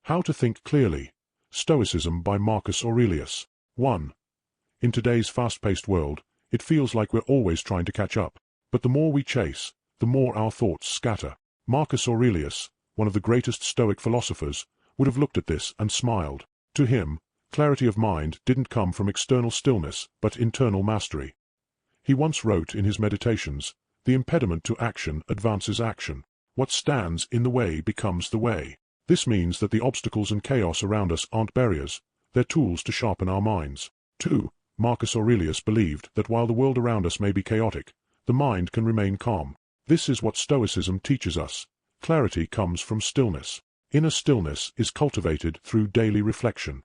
How to Think Clearly. Stoicism by Marcus Aurelius. 1. In today's fast-paced world, it feels like we're always trying to catch up. But the more we chase, the more our thoughts scatter. Marcus Aurelius, one of the greatest Stoic philosophers, would have looked at this and smiled. To him, clarity of mind didn't come from external stillness but internal mastery. He once wrote in his Meditations, "The impediment to action advances action. What stands in the way becomes the way." This means that the obstacles and chaos around us aren't barriers, they're tools to sharpen our minds. 2. Marcus Aurelius believed that while the world around us may be chaotic, the mind can remain calm. This is what Stoicism teaches us. Clarity comes from stillness. Inner stillness is cultivated through daily reflection.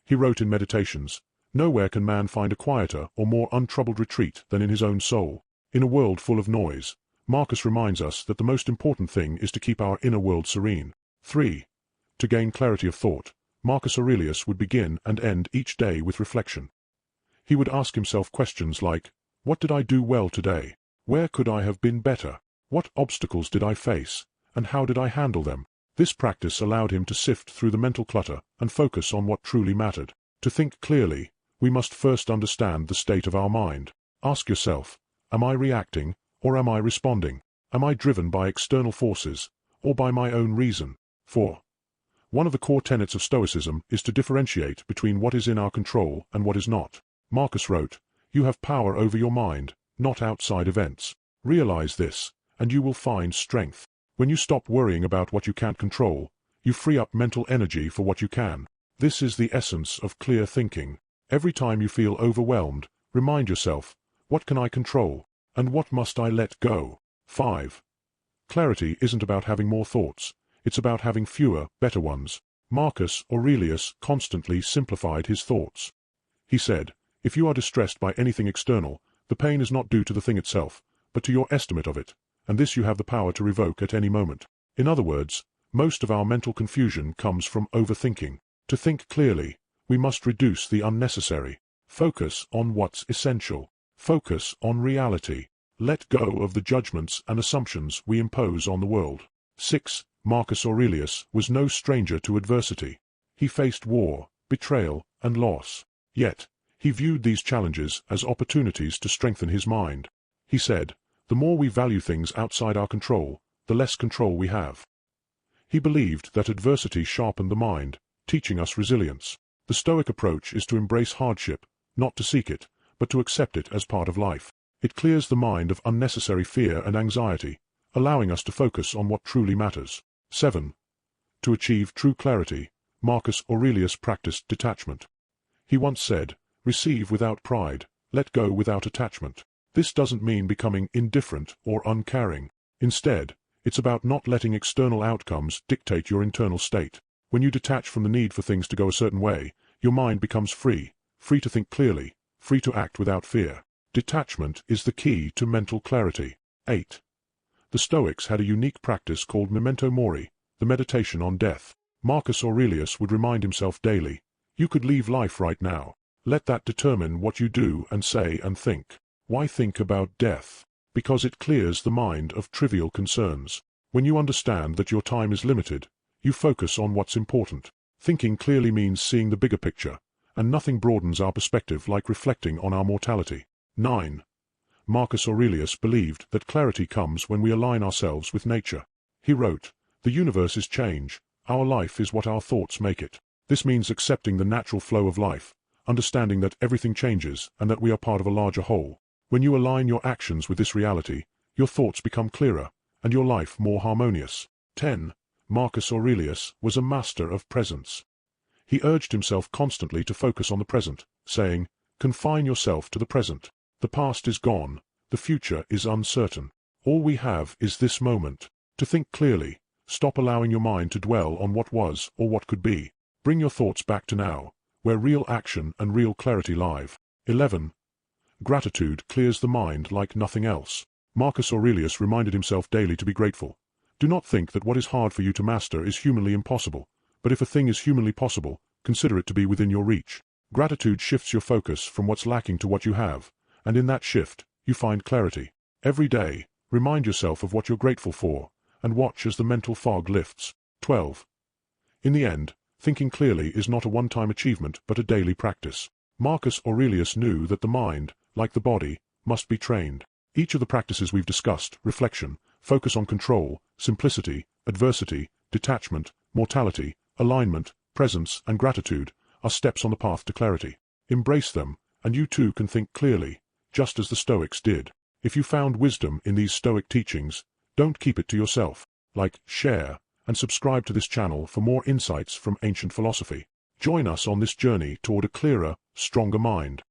He wrote in Meditations, "Nowhere can man find a quieter or more untroubled retreat than in his own soul." In a world full of noise, Marcus reminds us that the most important thing is to keep our inner world serene. 3. To gain clarity of thought, Marcus Aurelius would begin and end each day with reflection. He would ask himself questions like, "What did I do well today? Where could I have been better? What obstacles did I face, and how did I handle them?" This practice allowed him to sift through the mental clutter and focus on what truly mattered. To think clearly, we must first understand the state of our mind. Ask yourself, am I reacting, or am I responding? Am I driven by external forces, or by my own reason? 4. One of the core tenets of Stoicism is to differentiate between what is in our control and what is not. Marcus wrote, "You have power over your mind, not outside events. Realize this, and you will find strength." When you stop worrying about what you can't control, you free up mental energy for what you can. This is the essence of clear thinking. Every time you feel overwhelmed, remind yourself, what can I control, and what must I let go? 5. Clarity isn't about having more thoughts, it's about having fewer, better ones. Marcus Aurelius constantly simplified his thoughts. He said, "If you are distressed by anything external, the pain is not due to the thing itself, but to your estimate of it, and this you have the power to revoke at any moment." In other words, most of our mental confusion comes from overthinking. To think clearly, we must reduce the unnecessary. Focus on what's essential. Focus on reality. Let go of the judgments and assumptions we impose on the world. 6. Marcus Aurelius was no stranger to adversity. He faced war, betrayal, and loss. Yet, he viewed these challenges as opportunities to strengthen his mind. He said, "The more we value things outside our control, the less control we have." He believed that adversity sharpened the mind, teaching us resilience. The Stoic approach is to embrace hardship, not to seek it, but to accept it as part of life. It clears the mind of unnecessary fear and anxiety, allowing us to focus on what truly matters. 7. To achieve true clarity, Marcus Aurelius practiced detachment. He once said, "Receive without pride, let go without attachment." This doesn't mean becoming indifferent or uncaring. Instead, it's about not letting external outcomes dictate your internal state. When you detach from the need for things to go a certain way, your mind becomes free, free to think clearly, free to act without fear. Detachment is the key to mental clarity. 8. The Stoics had a unique practice called memento mori, the meditation on death. Marcus Aurelius would remind himself daily, "You could leave life right now. Let that determine what you do and say and think." Why think about death? Because it clears the mind of trivial concerns. When you understand that your time is limited, you focus on what's important. Thinking clearly means seeing the bigger picture, and nothing broadens our perspective like reflecting on our mortality. 9. Marcus Aurelius believed that clarity comes when we align ourselves with nature. He wrote, "The universe is change, our life is what our thoughts make it." This means accepting the natural flow of life, understanding that everything changes and that we are part of a larger whole. When you align your actions with this reality, your thoughts become clearer, and your life more harmonious. 10. Marcus Aurelius was a master of presence. He urged himself constantly to focus on the present, saying, "Confine yourself to the present. The past is gone, the future is uncertain. All we have is this moment." To think clearly, stop allowing your mind to dwell on what was or what could be. Bring your thoughts back to now, where real action and real clarity live. 11. Gratitude clears the mind like nothing else. Marcus Aurelius reminded himself daily to be grateful. Do not think that what is hard for you to master is humanly impossible, but if a thing is humanly possible, consider it to be within your reach. Gratitude shifts your focus from what's lacking to what you have, and in that shift, you find clarity. Every day, remind yourself of what you're grateful for, and watch as the mental fog lifts. 12. In the end, thinking clearly is not a one-time achievement but a daily practice. Marcus Aurelius knew that the mind, like the body, must be trained. Each of the practices we've discussed, reflection, focus on control, simplicity, adversity, detachment, mortality, alignment, presence, and gratitude, are steps on the path to clarity. Embrace them, and you too can think clearly, just as the Stoics did. If you found wisdom in these Stoic teachings, don't keep it to yourself. Like, share, and subscribe to this channel for more insights from ancient philosophy. Join us on this journey toward a clearer, stronger mind.